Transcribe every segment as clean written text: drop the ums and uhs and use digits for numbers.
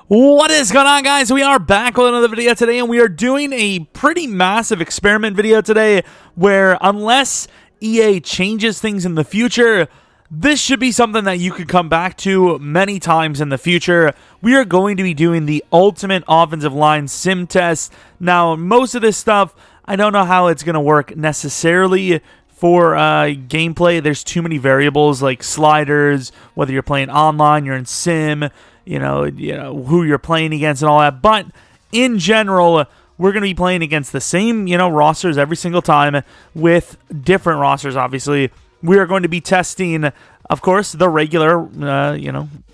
What is going on, guys? We are back with another video today, and we are doing a pretty massive experiment video today where, unless EA changes things in the future, this should be something that you could come back to many times in the future. We are going to be doing the ultimate offensive line sim test. Now, most of this stuff, I don't know how it's going to work necessarily for gameplay. There's too many variables like sliders, whether you're playing online, you're in sim, you know who you're playing against and all that. But in general, we're going to be playing against the same, rosters every single time with different rosters, obviously. We are going to be testing, of course, the regular,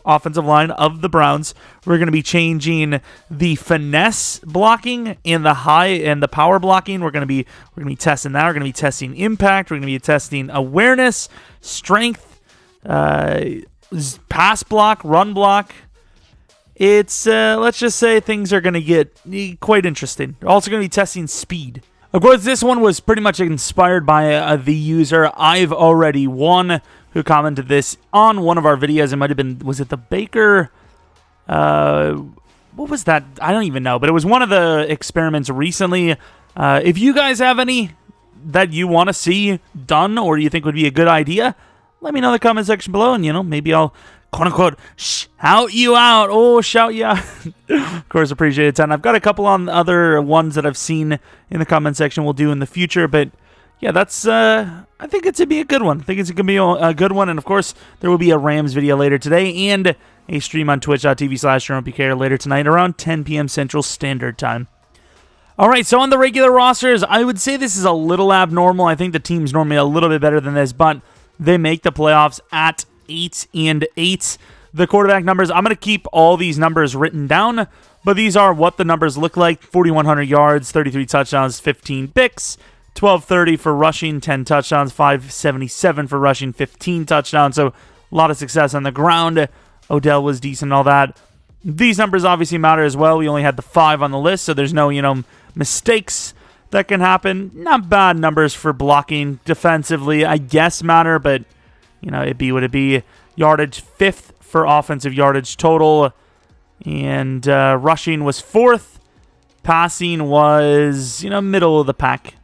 offensive line of the Browns. We're going to be changing the finesse blocking and the high and the power blocking. We're going to be testing that. We're going to be testing impact. We're going to be testing awareness, strength, pass block, run block. It's let's just say things are going to get quite interesting. We're also going to be testing speed. Of course, this one was pretty much inspired by the user I've Already Won, who commented this on one of our videos. It might have been, was it the Baker? What was that? I don't even know, but it was one of the experiments recently. If you guys have any that you want to see done or you think would be a good idea, let me know in the comment section below, and maybe I'll quote-unquote shout you out. Oh, shout you out. Of course, appreciate it, 10. I've got a couple on other ones that I've seen in the comment section we'll do in the future, but yeah, that's, I think it's going to be a good one. I think it's going to be a good one, and of course, there will be a Rams video later today, and a stream on twitch.tv/Jeromepkr later tonight around 10 p.m. Central Standard Time. Alright, so on the regular rosters, I would say this is a little abnormal. I think the team's normally a little bit better than this, but they make the playoffs at 8-8. The quarterback numbers, I'm going to keep all these numbers written down, but these are what the numbers look like. 4,100 yards, 33 touchdowns, 15 picks, 1,230 for rushing, 10 touchdowns, 577 for rushing, 15 touchdowns. So a lot of success on the ground. Odell was decent and all that. These numbers obviously matter as well. We only had the 5 on the list, so there's no, mistakes that can happen. Not bad numbers for blocking. Defensively, I guess matter, but it be what it be. Yardage 5th for offensive yardage total. And rushing was 4th. Passing was, middle of the pack.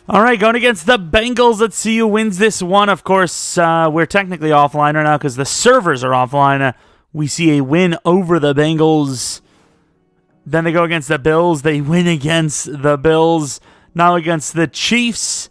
All right, going against the Bengals. Let's see who wins this one. Of course, we're technically offline right now because the servers are offline. We see a win over the Bengals. Then they go against the Bills. They win against the Bills. Now against the Chiefs.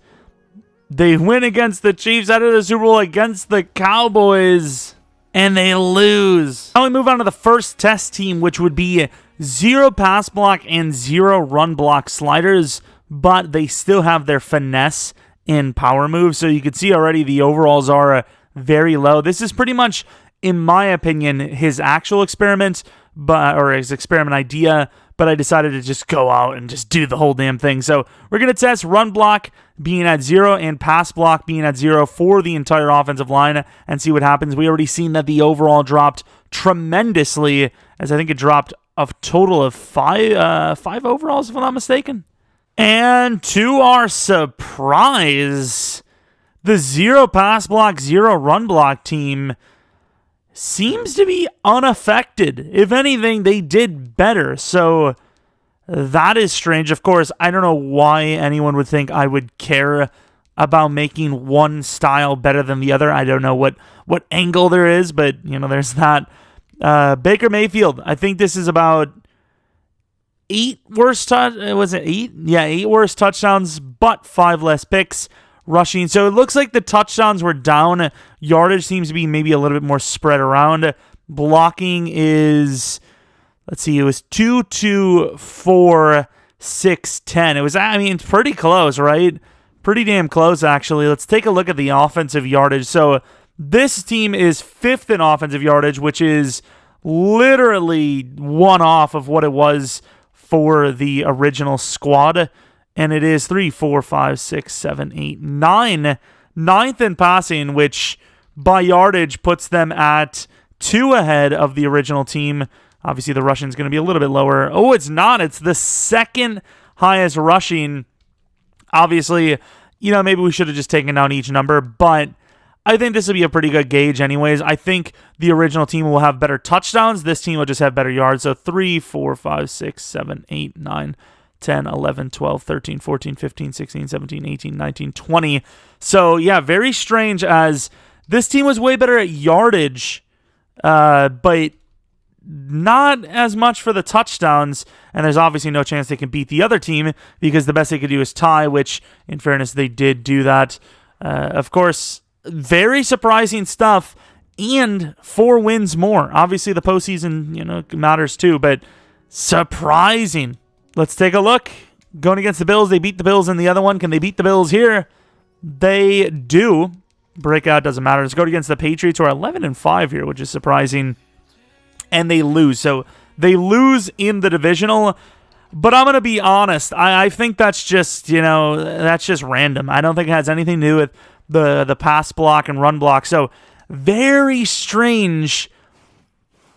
They win against the Chiefs out of the Super Bowl against the Cowboys, and they lose. Now we move on to the first test team, which would be 0 pass block and 0 run block sliders, but they still have their finesse and power moves. So you can see already the overalls are very low. This is pretty much, in my opinion, his actual experiment, or his experiment idea, but I decided to just go out and just do the whole damn thing. So we're going to test run block being at 0 and pass block being at 0 for the entire offensive line and see what happens. We already seen that the overall dropped tremendously, as I think it dropped a total of 5 overalls, if I'm not mistaken. And to our surprise, the 0 pass block, 0 run block team seems to be unaffected. If anything, they did better. So that is strange. Of course, I don't know why anyone would think I would care about making one style better than the other. I don't know what angle there is, but, there's that. Baker Mayfield, I think this is about 8 worst was it 8? Yeah, 8 worst touchdowns, but 5 less picks. Rushing. So it looks like the touchdowns were down. Yardage seems to be maybe a little bit more spread around. Blocking is, let's see, it was 2, 2, 4, 6, 10. It was, it's pretty close, right? Pretty damn close, actually. Let's take a look at the offensive yardage. So this team is 5th in offensive yardage, which is literally 1 off of what it was for the original squad. And it is 3, 4, 5, 6, 7, 8, 9. 9th in passing, which by yardage puts them at 2 ahead of the original team. Obviously, the rushing is going to be a little bit lower. Oh, it's not. It's the 2nd highest rushing. Obviously, maybe we should have just taken down each number, but I think this will be a pretty good gauge anyways. I think the original team will have better touchdowns. This team will just have better yards. So 3, 4, 5, 6, 7, 8, 9, 10, 11, 12, 13, 14, 15, 16, 17, 18, 19, 20. So, yeah, very strange as this team was way better at yardage, but not as much for the touchdowns. And there's obviously no chance they can beat the other team because the best they could do is tie, which, in fairness, they did do that. Of course, very surprising stuff, and 4 wins more. Obviously, the postseason, matters too, but surprising. Let's take a look. Going against the Bills, they beat the Bills in the other one. Can they beat the Bills here? They do. Breakout doesn't matter. Let's go against the Patriots, who are 11-5 here, which is surprising, and they lose. So they lose in the divisional. But I'm going to be honest. I think that's just, that's just random. I don't think it has anything to do with the pass block and run block. So very strange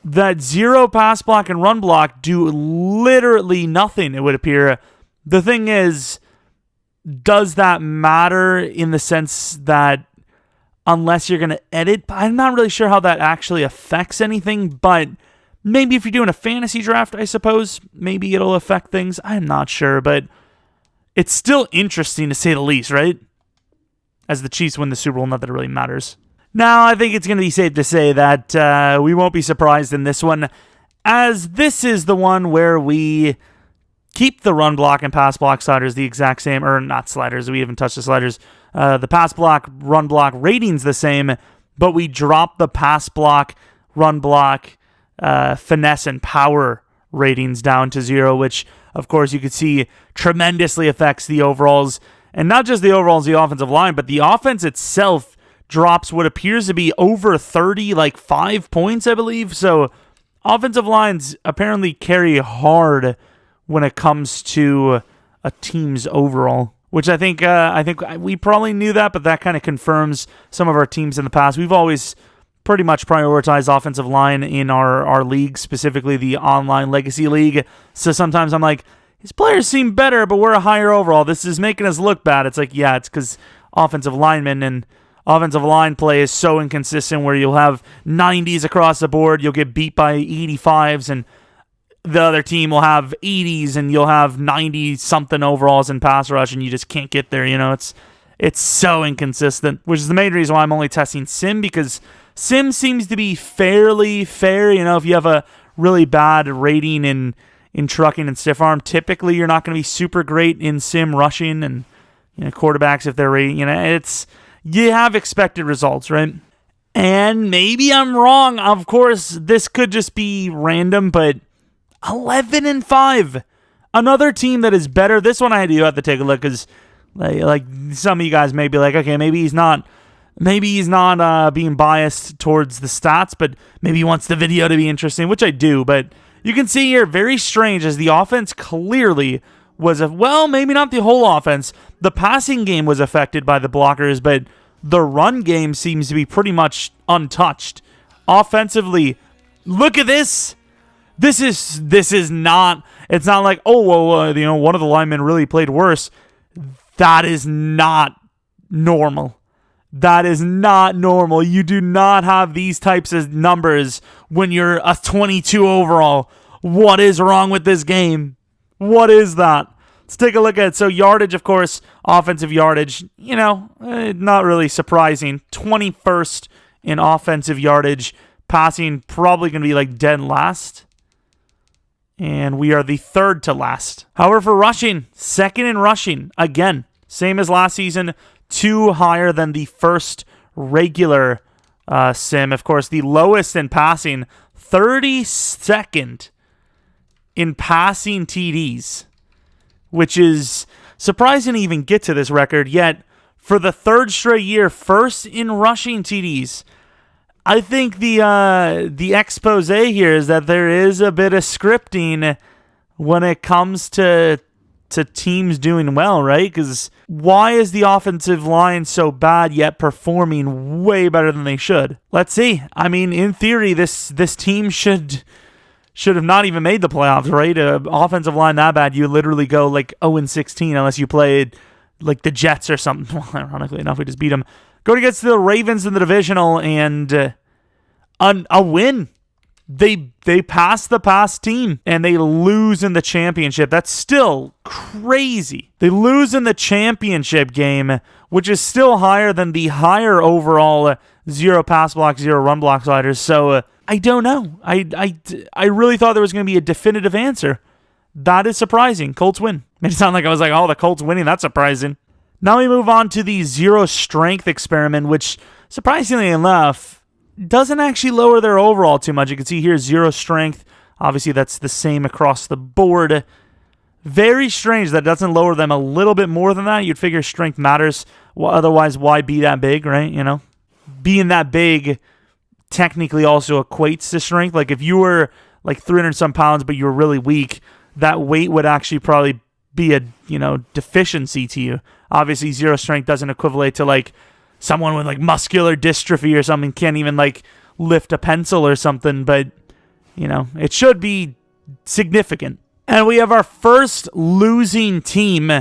that 0 pass block and run block do literally nothing, it would appear. The thing is, does that matter in the sense that unless you're going to edit? I'm not really sure how that actually affects anything, but maybe if you're doing a fantasy draft, I suppose, maybe it'll affect things. I'm not sure, but it's still interesting to say the least, right? As the Chiefs win the Super Bowl, not that it really matters. Now, I think it's going to be safe to say that we won't be surprised in this one, as this is the one where we keep the run block and pass block sliders the exact same, or not sliders, we haven't touched the sliders. The pass block, run block ratings the same, but we drop the pass block, run block, finesse, and power ratings down to 0, which, of course, you could see tremendously affects the overalls. And not just the overalls, the offensive line, but the offense itself drops what appears to be over 30, like 5 points, I believe. So offensive lines apparently carry hard when it comes to a team's overall, which I think we probably knew that, but that kind of confirms some of our teams in the past. We've always pretty much prioritized offensive line in our league, specifically the online legacy league. So sometimes I'm like, his players seem better, but we're a higher overall. This is making us look bad. It's like, yeah, it's because offensive linemen and offensive line play is so inconsistent where you'll have 90s across the board, you'll get beat by 85s, and the other team will have 80s, and you'll have 90-something overalls in pass rush, and you just can't get there. It's so inconsistent, which is the main reason why I'm only testing Sim, because Sim seems to be fairly fair. If you have a really bad rating in trucking and stiff arm, typically you're not going to be super great in sim rushing, and quarterbacks, if they're rating, you have expected results, right? And maybe I'm wrong. Of course, this could just be random, but 11-5, another team that is better. This one I do have to take a look, because like some of you guys may be like, okay, maybe he's not being biased towards the stats, but maybe he wants the video to be interesting, which I do. But you can see here, very strange, as the offense clearly was, maybe not the whole offense. The passing game was affected by the blockers, but the run game seems to be pretty much untouched. Offensively, look at this. This is not, it's not like, one of the linemen really played worse. That is not normal. That is not normal. You do not have these types of numbers when you're a 22 overall. What is wrong with this game? What is that? Let's take a look at it. So yardage, of course, offensive yardage, not really surprising. 21st in offensive yardage. Passing, probably going to be like dead last. And we are the 3rd to last. However, for rushing, 2nd in rushing. Again, same as last season. 2 higher than the first regular sim. Of course, the lowest in passing, 32nd in passing TDs, which is surprising to even get to this record. Yet, for the 3rd straight year, 1st in rushing TDs. I think the expose here is that there is a bit of scripting when it comes to teams doing well, right? Because why is the offensive line so bad yet performing way better than they should? Let's see. I mean, in theory, this team should have not even made the playoffs, right? Offensive line that bad, you literally go like 0-16 unless you played like the Jets or something. Well, ironically enough, we just beat them. Going against the Ravens in the divisional and a win. They pass the past team and they lose in the championship. That's still crazy. They lose in the championship game, which is still higher than the higher overall 0 pass block, 0 run block sliders. So I don't know. I really thought there was going to be a definitive answer. That is surprising. Colts win. Made it sound like I was like, oh, the Colts winning. That's surprising. Now we move on to the 0 strength experiment, which surprisingly enough doesn't actually lower their overall too much. You can see here 0 strength. Obviously, that's the same across the board. Very strange that doesn't lower them a little bit more than that. You'd figure strength matters. Well, otherwise, why be that big, right? You know, being that big technically also equates to strength. Like if you were like 300 some pounds, but you were really weak, that weight would actually probably be a, deficiency to you. Obviously, 0 strength doesn't equivalent to like someone with like muscular dystrophy or something can't even like lift a pencil or something, but it should be significant. And we have our first losing team,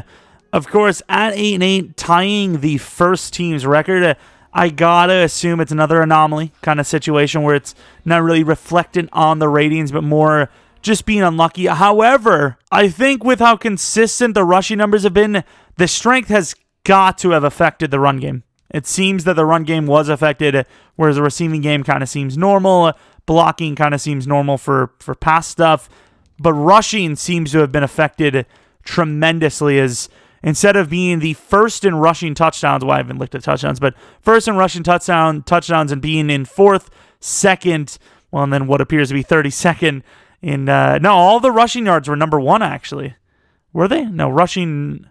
of course, at 8-8, tying the first team's record. I gotta assume it's another anomaly kind of situation where it's not really reflected on the ratings, but more just being unlucky. However, I think with how consistent the rushing numbers have been, the strength has got to have affected the run game. It seems that the run game was affected, whereas the receiving game kind of seems normal. Blocking kind of seems normal for pass stuff. But rushing seems to have been affected tremendously, as instead of being the first in rushing touchdowns, well, I haven't looked at touchdowns, but first in rushing touchdowns and being in 4th, 2nd, well, and then what appears to be 32nd. No, all the rushing yards were number 1, actually. Were they? No, rushing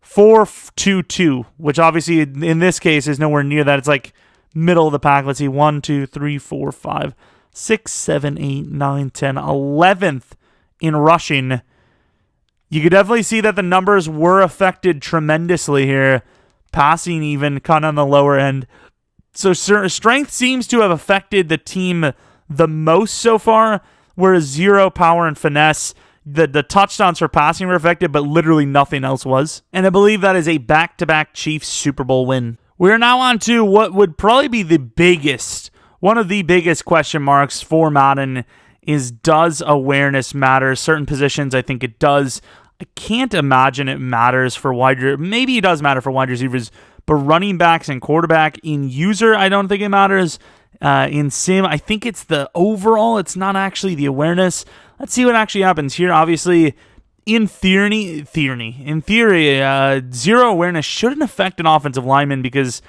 4-2-2, which obviously in this case is nowhere near that. It's like middle of the pack. Let's see, 1, 2, 3, 4, 5, 6, 7, 8, 9, 10, 11th in rushing. You could definitely see that the numbers were affected tremendously here. Passing even kind of on the lower end. So strength seems to have affected the team the most so far, whereas 0 power and finesse, the touchdowns for passing were affected, but literally nothing else was. And I believe that is a back-to-back Chiefs Super Bowl win. We are now on to what would probably be one of the biggest question marks for Madden is, does awareness matter? Certain positions, I think it does. I can't imagine it matters for maybe it does matter for wide receivers, but running backs and quarterback in user, I don't think it matters. In sim, I think it's the overall. It's not actually the awareness. Let's see what actually happens here. Obviously, in theory, 0 awareness shouldn't affect an offensive lineman, because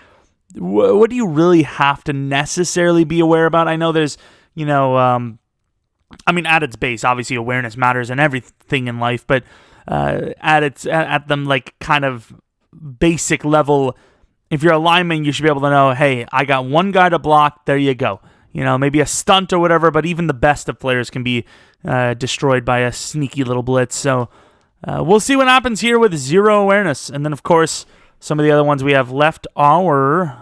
what do you really have to necessarily be aware about? I know there's, at its base, obviously awareness matters in everything in life, but at them like kind of basic level, if you're a lineman, you should be able to know, hey, I got one guy to block, there you go. Maybe a stunt or whatever, but even the best of players can be destroyed by a sneaky little blitz. So we'll see what happens here with 0 awareness. And then, of course, some of the other ones we have left are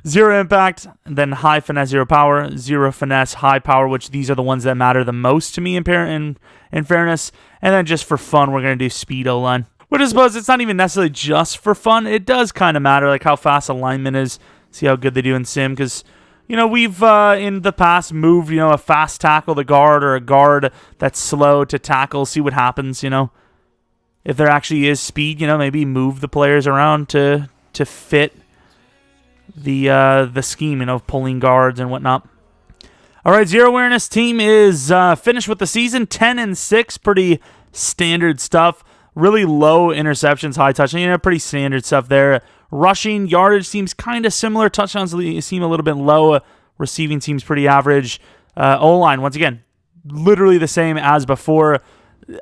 0 impact, and then high finesse, 0 power, 0 finesse, high power, which these are the ones that matter the most to me in fairness. And then just for fun, we're going to do speed O-line. Which I suppose it's not even necessarily just for fun. It does kind of matter, like how fast a lineman is. See how good they do in sim. Because, we've in the past moved, a fast tackle to guard or a guard that's slow to tackle. See what happens, If there actually is speed, maybe move the players around to fit the scheme, pulling guards and whatnot. All right, 0 awareness team is finished with the season 10-6. Pretty standard stuff. Really low interceptions, high touchdowns, pretty standard stuff there. Rushing yardage seems kind of similar. Touchdowns seem a little bit low. Receiving seems pretty average. O-line, once again, literally the same as before.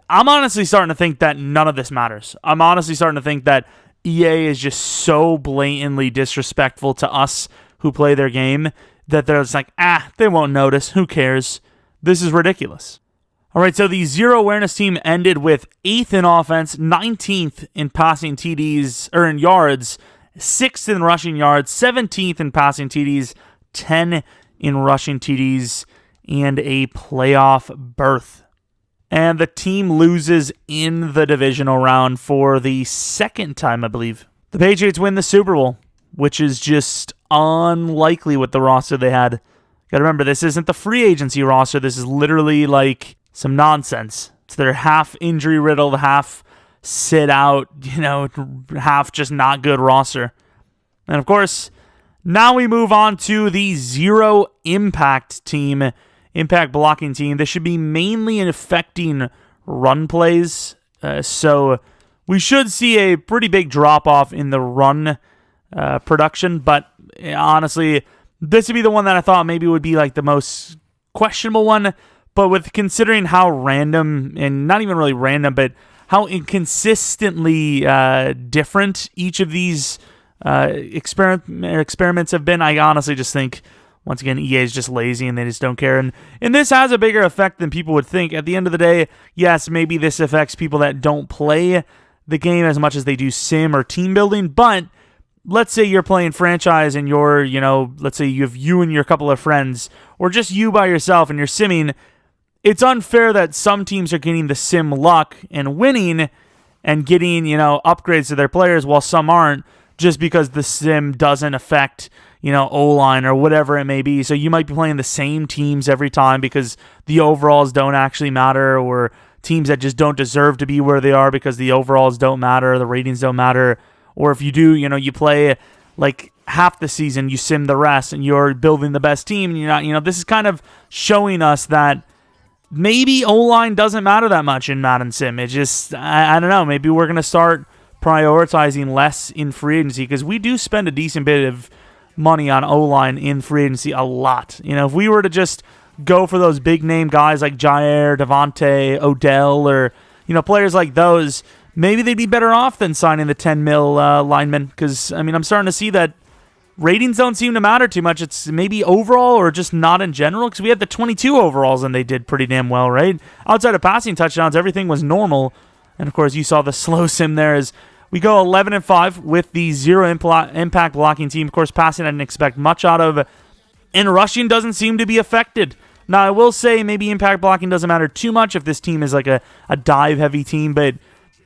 I'm honestly starting to think that none of this matters. I'm honestly starting to think that EA is just so blatantly disrespectful to us who play their game that they're just like, they won't notice. Who cares? This is ridiculous. All right, so the 0 awareness team ended with 8th in offense, 19th in passing TDs, or in yards, 6th in rushing yards, 17th in passing TDs, 10 in rushing TDs, and a playoff berth. And the team loses in the divisional round for the second time, I believe. The Patriots win the Super Bowl, which is just unlikely with the roster they had. Got to remember, this isn't the free agency roster. This is literally like some nonsense. It's their half injury riddled, half sit out, half just not good roster. And of course, now we move on to the zero impact team, impact blocking team. This should be mainly affecting run plays. So we should see a pretty big drop off in the run production. But honestly, this would be the one that I thought maybe would be like the most questionable one. But with considering how random, and not even really random, but how inconsistently different each of these experiments have been, I honestly just think, once again, EA is just lazy and they just don't care. And this has a bigger effect than people would think. At the end of the day, yes, maybe this affects people that don't play the game as much as they do sim or team building. But let's say you're playing franchise and you're, let's say you have you and your couple of friends, or just you by yourself and you're simming. It's unfair that some teams are getting the sim luck and winning and getting, upgrades to their players while some aren't, just because the sim doesn't affect, O-line or whatever it may be. So you might be playing the same teams every time because the overalls don't actually matter, or teams that just don't deserve to be where they are because the overalls don't matter, the ratings don't matter. Or if you do, you play like half the season, you sim the rest, and you're building the best team. And you're not, this is kind of showing us that maybe O-line doesn't matter that much in Madden Sim. It just, I don't know, maybe we're going to start prioritizing less in free agency, because we do spend a decent bit of money on O-line in free agency, a lot. If we were to just go for those big name guys like Jair, Devontae, Odell, or players like those, maybe they'd be better off than signing the 10 mil lineman, because I'm starting to see that ratings don't seem to matter too much. It's maybe overall or just not in general, because we had the 22 overalls and they did pretty damn well, right? Outside of passing touchdowns, everything was normal. And of course, you saw the slow sim there as we go 11-5 with the zero impact blocking team. Of course, passing I didn't expect much out of, and rushing doesn't seem to be affected. Now, I will say maybe impact blocking doesn't matter too much if this team is like a dive-heavy team, but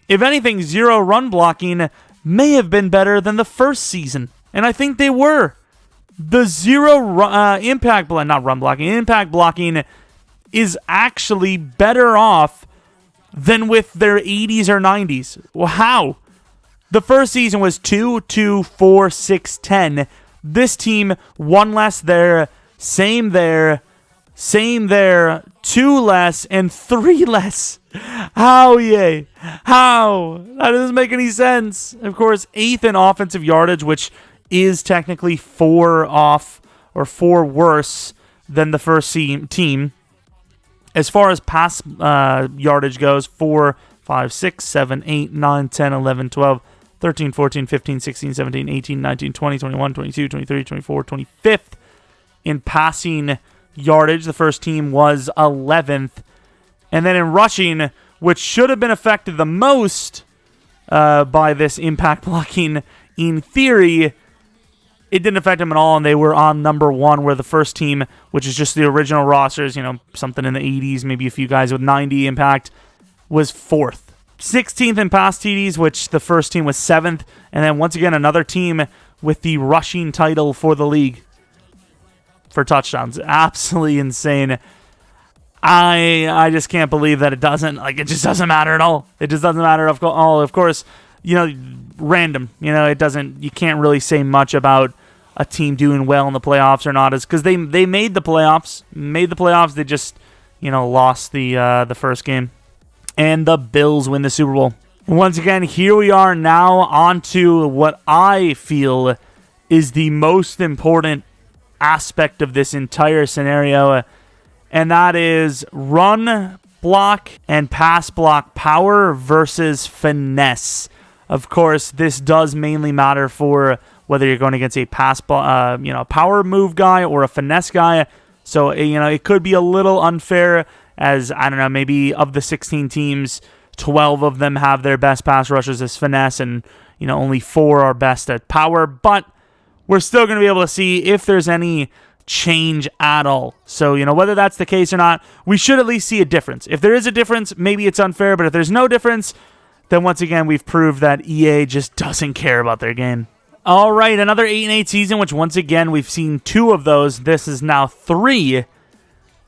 if anything, zero run blocking may have been better than the first season, and I think they were. The zero impact blocking is actually better off than with their 80s or 90s. Well, how? The first season was 2, 2, 4, 6, 10. This team, 1 less there, same there, 2 less, and 3 less. How, yay? How? That doesn't make any sense. Of course, 8th in offensive yardage, which is technically 4 off or 4 worse than the first team. As far as pass yardage goes, 4, 5, 6, 7, 8, 9, 10, 11, 12, 13, 14, 15, 16, 17, 18, 19, 20, 21, 22, 23, 24, 25th in passing yardage. The first team was 11th. And then in rushing, which should have been affected the most by this impact blocking, in theory, it didn't affect them at all, and they were on number 1, where the first team, which is just the original rosters, something in the 80s, maybe a few guys with 90 impact, was 4th. 16th in pass TDs, which the first team was 7th, and then once again another team with the rushing title for the league for touchdowns. Absolutely insane. I just can't believe that it just doesn't matter at all. It just doesn't matter at all. Of course, random. It doesn't. You can't really say much about a team doing well in the playoffs or not, is because they made the playoffs. They just lost the first game. And the Bills win the Super Bowl. And once again, here we are now on to what I feel is the most important aspect of this entire scenario, and that is run block and pass block power versus finesse. Of course, this does mainly matter for whether you're going against a power move guy or a finesse guy. So, it could be a little unfair, as, I don't know, maybe of the 16 teams, 12 of them have their best pass rushers as finesse, and, only 4 are best at power. But we're still going to be able to see if there's any change at all. So, whether that's the case or not, we should at least see a difference. If there is a difference, maybe it's unfair, but if there's no difference, then once again, we've proved that EA just doesn't care about their game. All right, another 8-8 season, which once again, we've seen 2 of those. This is now 3,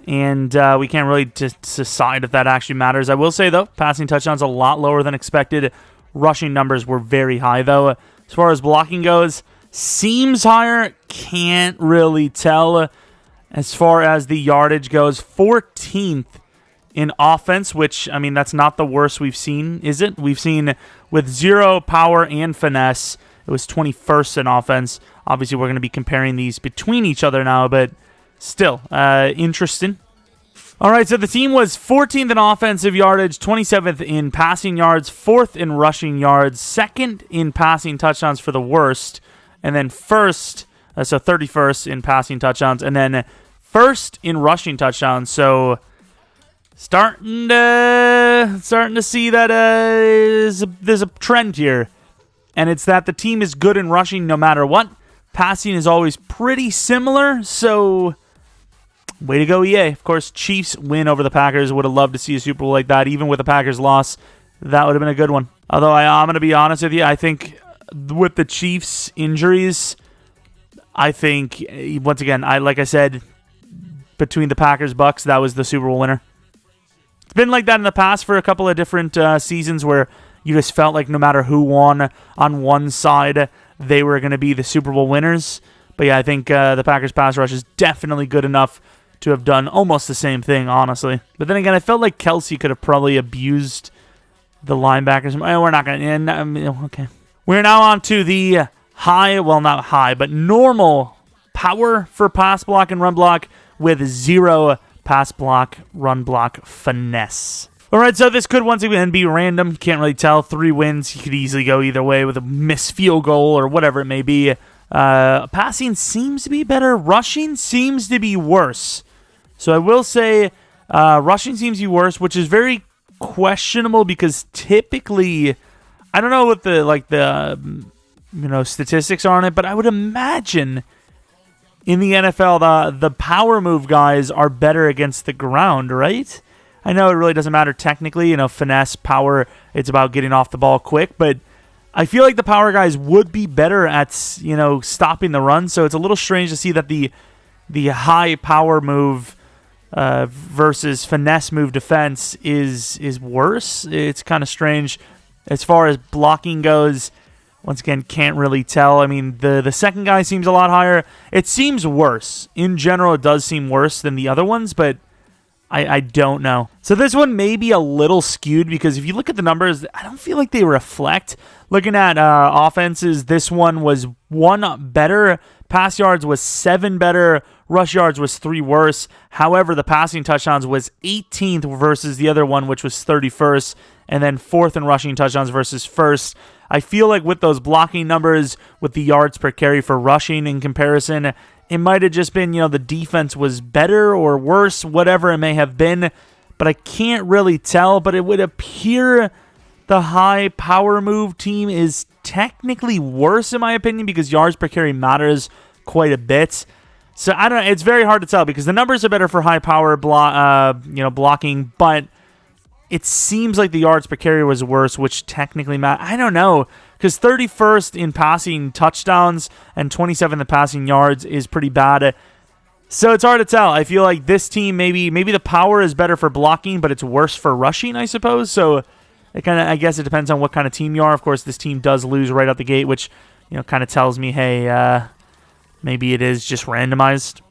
and we can't really decide if that actually matters. I will say, though, passing touchdowns a lot lower than expected. Rushing numbers were very high, though. As far as blocking goes, seems higher, can't really tell. As far as the yardage goes, 14th in offense, which, I mean, that's not the worst we've seen, is it? We've seen with 0 power and finesse, it was 21st in offense. Obviously, we're going to be comparing these between each other now, but still, interesting. All right, so the team was 14th in offensive yardage, 27th in passing yards, 4th in rushing yards, 2nd in passing touchdowns for the worst, and then first, so 31st in passing touchdowns, and then first in rushing touchdowns. So starting to see that there's a trend here, and it's that the team is good in rushing no matter what. Passing is always pretty similar, so way to go, EA. Of course, Chiefs win over the Packers. Would have loved to see a Super Bowl like that. Even with the Packers loss, that would have been a good one. Although I'm going to be honest with you, I think with the Chiefs' injuries, I think, once again, like I said, between the Packers-Bucks, that was the Super Bowl winner. It's been like that in the past for a couple of different seasons where you just felt like no matter who won on one side, they were going to be the Super Bowl winners. But yeah, I think the Packers pass rush is definitely good enough to have done almost the same thing, honestly. But then again, I felt like Kelsey could have probably abused the linebackers. We're not going to... Okay. We're now on to the high, well, not high, but normal power for pass block and run block with 0 pass block, run block, finesse. All right, so this could once again be random. Can't really tell. 3 wins. You could easily go either way with a missed field goal or whatever it may be. Passing seems to be better. Rushing seems to be worse. So I will say rushing seems to be worse, which is very questionable because typically, I don't know what the statistics are on it, but I would imagine in the NFL the power move guys are better against the ground, right? I know it really doesn't matter technically, finesse, power, it's about getting off the ball quick, but I feel like the power guys would be better at, stopping the run, so it's a little strange to see that the high power move versus finesse move defense is worse. It's kind of strange. As far as blocking goes, once again, can't really tell. I mean, the second guy seems a lot higher. It seems worse. In general, it does seem worse than the other ones, but I don't know. So this one may be a little skewed because if you look at the numbers, I don't feel like they reflect. Looking at offenses, this one was 1 better. Pass yards was 7 better. Rush yards was 3 worse. However, the passing touchdowns was 18th versus the other one, which was 31st. And then 4th in rushing touchdowns versus 1st. I feel like with those blocking numbers, with the yards per carry for rushing in comparison, it might have just been, the defense was better or worse, whatever it may have been. But I can't really tell. But it would appear the high power move team is technically worse, in my opinion, because yards per carry matters quite a bit. So I don't know. It's very hard to tell because the numbers are better for high power blocking, but it seems like the yards per carry was worse, which technically I don't know, because 31st in passing touchdowns and 27th in passing yards is pretty bad. So it's hard to tell. I feel like this team, maybe the power is better for blocking, but it's worse for rushing, I suppose. So I guess it depends on what kind of team you are. Of course, this team does lose right out the gate, which kind of tells me, hey, maybe it is just randomized.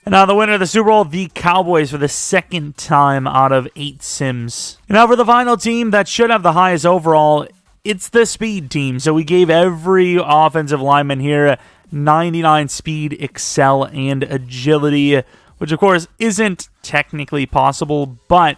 And now the winner of the Super Bowl, the Cowboys, for the 2nd time out of 8 sims. And now for the final team that should have the highest overall, it's the speed team. So we gave every offensive lineman here 99 speed, excel, and agility, which of course isn't technically possible, but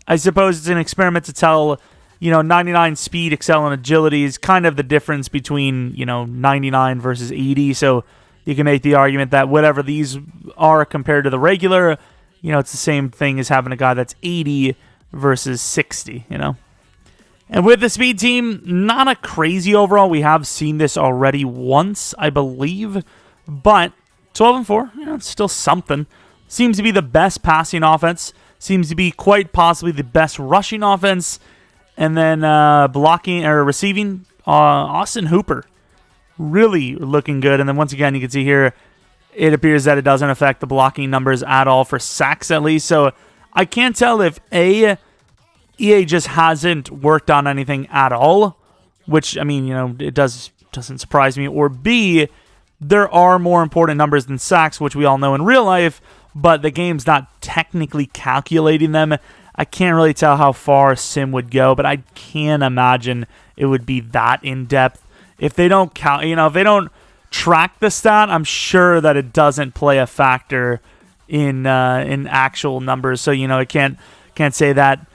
I suppose it's an experiment to tell, 99 speed, excel, and agility is kind of the difference between, 99 versus 80. So you can make the argument that whatever these are compared to the regular, it's the same thing as having a guy that's 80 versus 60, And with the speed team, not a crazy overall. We have seen this already once, I believe. But 12-4, you know, it's still something. Seems to be the best passing offense. Seems to be quite possibly the best rushing offense. And then blocking or receiving, Austin Hooper. Really looking good. And then once again, you can see here, it appears that it doesn't affect the blocking numbers at all for sacks at least. So I can't tell if EA just hasn't worked on anything at all, which, I mean, you know, it doesn't surprise me, or B, there are more important numbers than sacks, which we all know in real life, but the game's not technically calculating them. I can't really tell how far Sim would go, but I can imagine it would be that in depth. If they don't count, you know, if they don't track the stat, I'm sure that it doesn't play a factor in actual numbers. So, you know, it can't say that,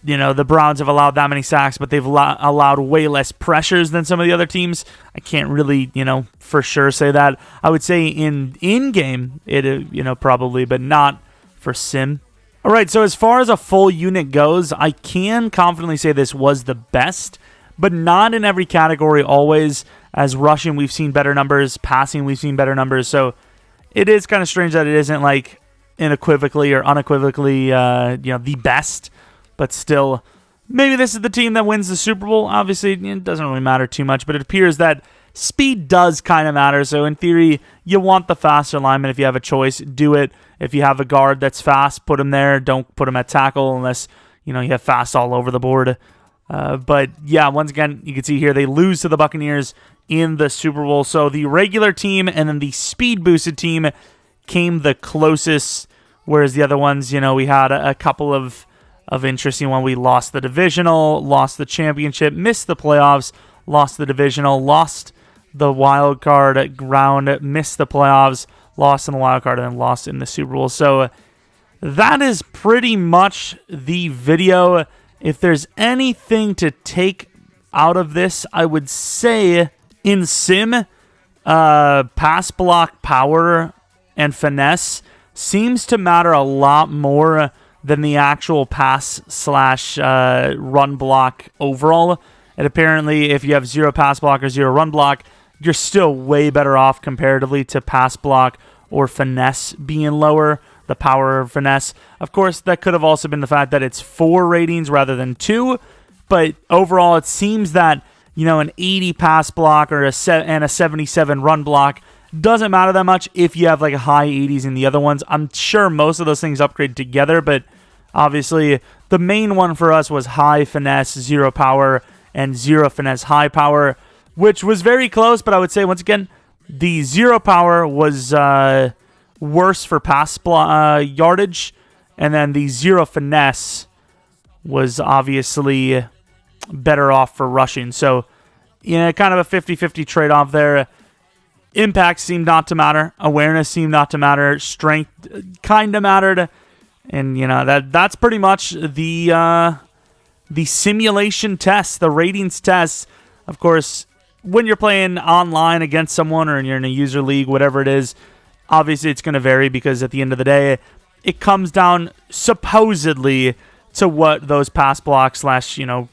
you know, the Browns have allowed that many sacks, but they've allowed way less pressures than some of the other teams. I can't really, you know, for sure say that. I would say in game, it, you know, probably, but not for Sim. All right, so as far as a full unit goes, I can confidently say this was the best, but not in every category always. As rushing, we've seen better numbers. Passing, we've seen better numbers. So it is kind of strange that it isn't like unequivocally you know, the best. But still, maybe this is the team that wins the Super Bowl. Obviously, it doesn't really matter too much, but it appears that speed does kind of matter. So in theory, you want the faster lineman. If you have a choice, do it. If you have a guard that's fast, put him there. Don't put him at tackle unless, you know, you have fast all over the board. But yeah, once again, you can see here they lose to the Buccaneers in the Super Bowl. So the regular team and then the speed boosted team came the closest, whereas the other ones, you know, we had a couple of interesting one. We lost the divisional, lost the championship, missed the playoffs, lost the divisional, lost the wild card round, missed the playoffs, lost in the wild card, and then lost in the Super Bowl. So that is pretty much the video. If there's anything to take out of this, I would say in Sim, pass block power and finesse seems to matter a lot more than the actual pass / run block overall. And apparently, if you have 0 pass block or 0 run block, you're still way better off comparatively to pass block or finesse being lower, the power of finesse. Of course, that could have also been the fact that it's 4 ratings rather than 2, but overall, it seems that, you know, an 80 pass block or a 77 run block doesn't matter that much if you have like a high 80s in the other ones. I'm sure most of those things upgrade together, but obviously the main one for us was high finesse, 0 power, and 0 finesse, high power, which was very close, but I would say once again, the 0 power was worse for pass yardage, and then the 0 finesse was obviously better off for rushing. So, you know, kind of a 50-50 trade-off there. Impact seemed not to matter. Awareness seemed not to matter. Strength kind of mattered. And, you know, that's pretty much the simulation test, the ratings test. Of course, when you're playing online against someone or you're in a user league, whatever it is, obviously it's going to vary because at the end of the day, it comes down supposedly to what those pass block / you know,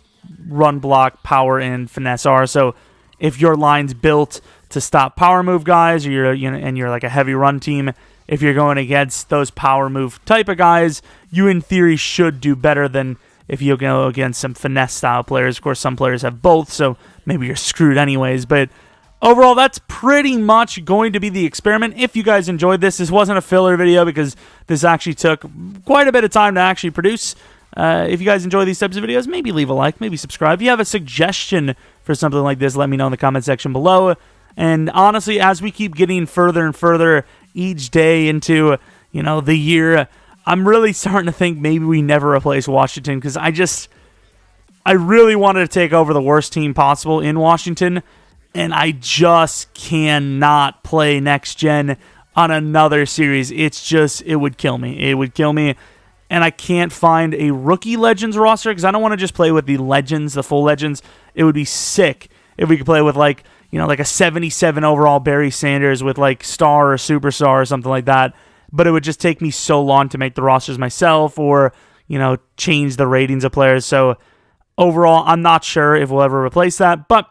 run block, power, and finesse are. So if your line's built to stop power move guys, or you're like a heavy run team, if you're going against those power move type of guys, you in theory should do better than if you go against some finesse style players. Of course, some players have both, so maybe you're screwed anyways. But overall, that's pretty much going to be the experiment. If you guys enjoyed this wasn't a filler video because this actually took quite a bit of time to actually produce. If you guys enjoy these types of videos, maybe leave a like, maybe subscribe. If you have a suggestion for something like this, let me know in the comment section below. And honestly, as we keep getting further and further each day into, you know, the year, I'm really starting to think maybe we never replace Washington because I really wanted to take over the worst team possible in Washington, and I just cannot play next gen on another series. It would kill me. It would kill me. And I can't find a rookie Legends roster because I don't want to just play with the Legends, the full Legends. It would be sick if we could play with like a 77 overall Barry Sanders with like star or superstar or something like that. But it would just take me so long to make the rosters myself or, you know, change the ratings of players. So overall, I'm not sure if we'll ever replace that. But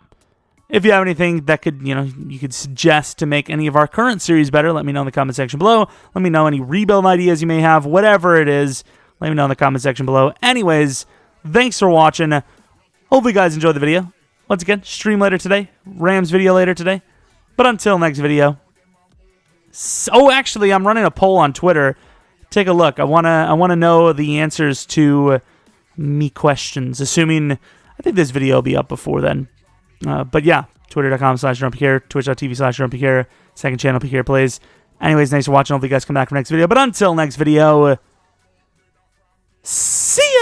If you have anything that could, you could suggest to make any of our current series better, let me know in the comment section below. Let me know any rebuild ideas you may have, whatever it is. Let me know in the comment section below. Anyways, thanks for watching. Hopefully you guys enjoyed the video. Once again, stream later today. Rams video later today. But until next video. Oh, actually, I'm running a poll on Twitter. Take a look. I wanna know the answers to me questions. Assuming, I think this video will be up before then. But yeah, twitter.com/Jeromepkr, twitch.tv/Jeromepkr, second channel PKR Plays. Anyways, thanks for watching. Hopefully you guys come back for next video. But until next video, see ya!